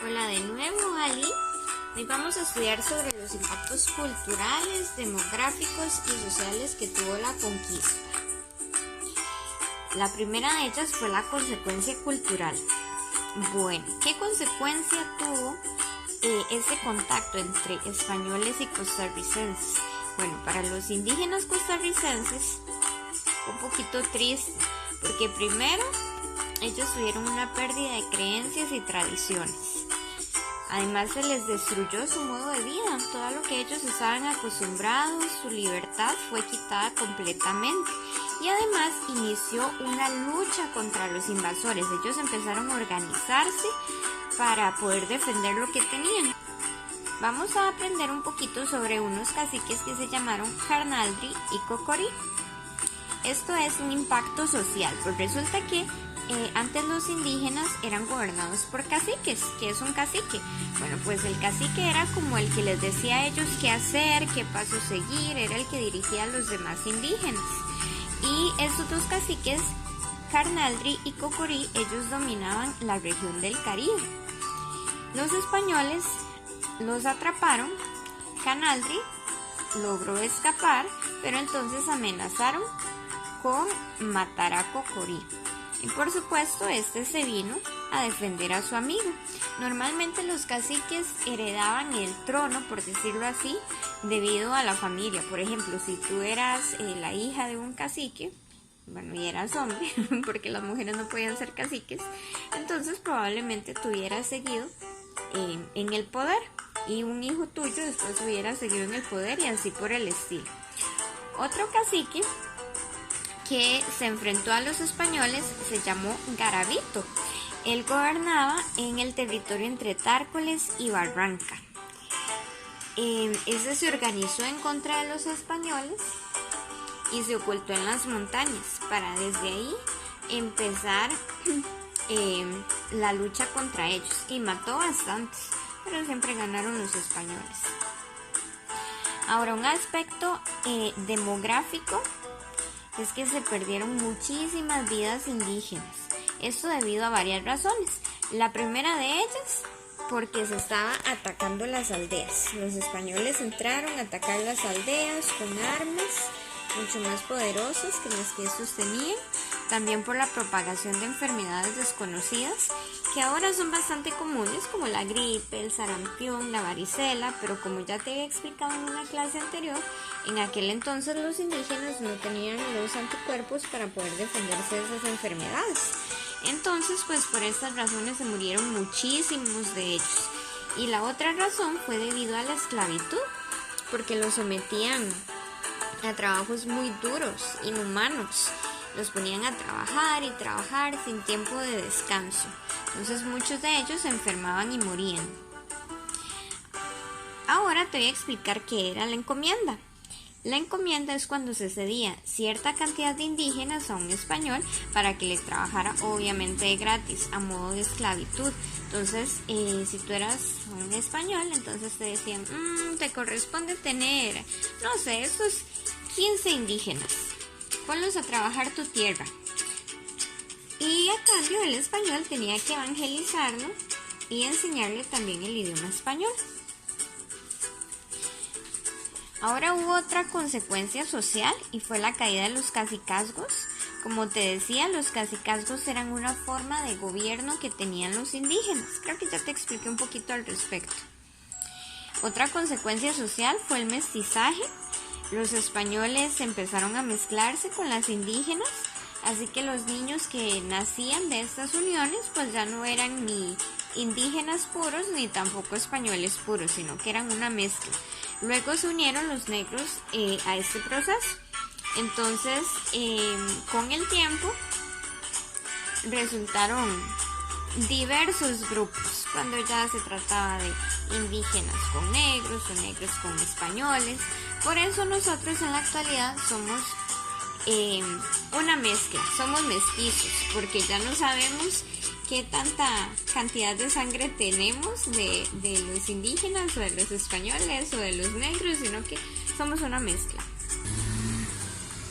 Hola de nuevo, Ali. Hoy vamos a estudiar sobre los impactos culturales, demográficos y sociales que tuvo la conquista. La primera de ellas fue la consecuencia cultural. Bueno, ¿qué consecuencia tuvo ese contacto entre españoles y costarricenses? Bueno, para los indígenas costarricenses fue un poquito triste, porque primero ellos tuvieron una pérdida de creencias y tradiciones. Además se les destruyó su modo de vida, todo lo que ellos estaban acostumbrados, su libertad fue quitada completamente. Y además inició una lucha contra los invasores. Ellos empezaron a organizarse para poder defender lo que tenían. Vamos a aprender un poquito sobre unos caciques que se llamaron Carnaldri y Cocorí. Esto es un impacto social, pues resulta que antes los indígenas eran gobernados por caciques. ¿Qué es un cacique? Bueno, pues el cacique era como el que les decía a ellos qué hacer, qué paso seguir, era el que dirigía a los demás indígenas. Y estos dos caciques, Carnaldri y Cocorí, ellos dominaban la región del Caribe. Los españoles los atraparon, Carnaldri logró escapar, pero entonces amenazaron con matar a Cocorí. Y por supuesto este se vino a defender a su amigo. Normalmente los caciques heredaban el trono, por decirlo así, debido a la familia. Por ejemplo, si tú eras la hija de un cacique, bueno, y eras hombre, porque las mujeres no podían ser caciques, entonces probablemente tú hubieras seguido en el poder y un hijo tuyo después hubiera seguido en el poder y así por el estilo. Otro cacique que se enfrentó a los españoles se llamó Garavito. Él gobernaba en el territorio entre Tárcoles y Barranca. Ese se organizó en contra de los españoles y se ocultó en las montañas para desde ahí empezar la lucha contra ellos, y mató bastantes, pero siempre ganaron los españoles. Ahora, un aspecto demográfico es que se perdieron muchísimas vidas indígenas. Esto debido a varias razones. La primera de ellas, porque se estaba atacando las aldeas. Los españoles entraron a atacar las aldeas con armas mucho más poderosas que las que estos tenían. También por la propagación de enfermedades desconocidas, que ahora son bastante comunes, como la gripe, el sarampión, la varicela, pero como ya te había explicado en una clase anterior, en aquel entonces los indígenas no tenían los anticuerpos para poder defenderse de esas enfermedades. Entonces, pues por estas razones se murieron muchísimos de ellos. Y la otra razón fue debido a la esclavitud, porque los sometían a trabajos muy duros, inhumanos. Los ponían a trabajar sin tiempo de descanso. Entonces muchos de ellos se enfermaban y morían. Ahora te voy a explicar qué era la encomienda. La encomienda es cuando se cedía cierta cantidad de indígenas a un español para que le trabajara obviamente gratis, a modo de esclavitud. Entonces, si tú eras un español, entonces te decían, te corresponde tener, no sé, estos 15 indígenas. Ponlos a trabajar tu tierra. Y a cambio el español tenía que evangelizarlo y enseñarle también el idioma español. Ahora hubo otra consecuencia social y fue la caída de los cacicazgos. Como te decía, los cacicazgos eran una forma de gobierno que tenían los indígenas. Creo que ya te expliqué un poquito al respecto. Otra consecuencia social fue el mestizaje. Los españoles empezaron a mezclarse con las indígenas, así que los niños que nacían de estas uniones pues ya no eran ni indígenas puros ni tampoco españoles puros, sino que eran una mezcla. Luego se unieron los negros a este proceso. Entonces, con el tiempo resultaron diversos grupos, cuando ya se trataba de indígenas con negros o negros con españoles. Por eso nosotros en la actualidad somos una mezcla, somos mestizos, porque ya no sabemos qué tanta cantidad de sangre tenemos de los indígenas o de los españoles o de los negros, sino que somos una mezcla.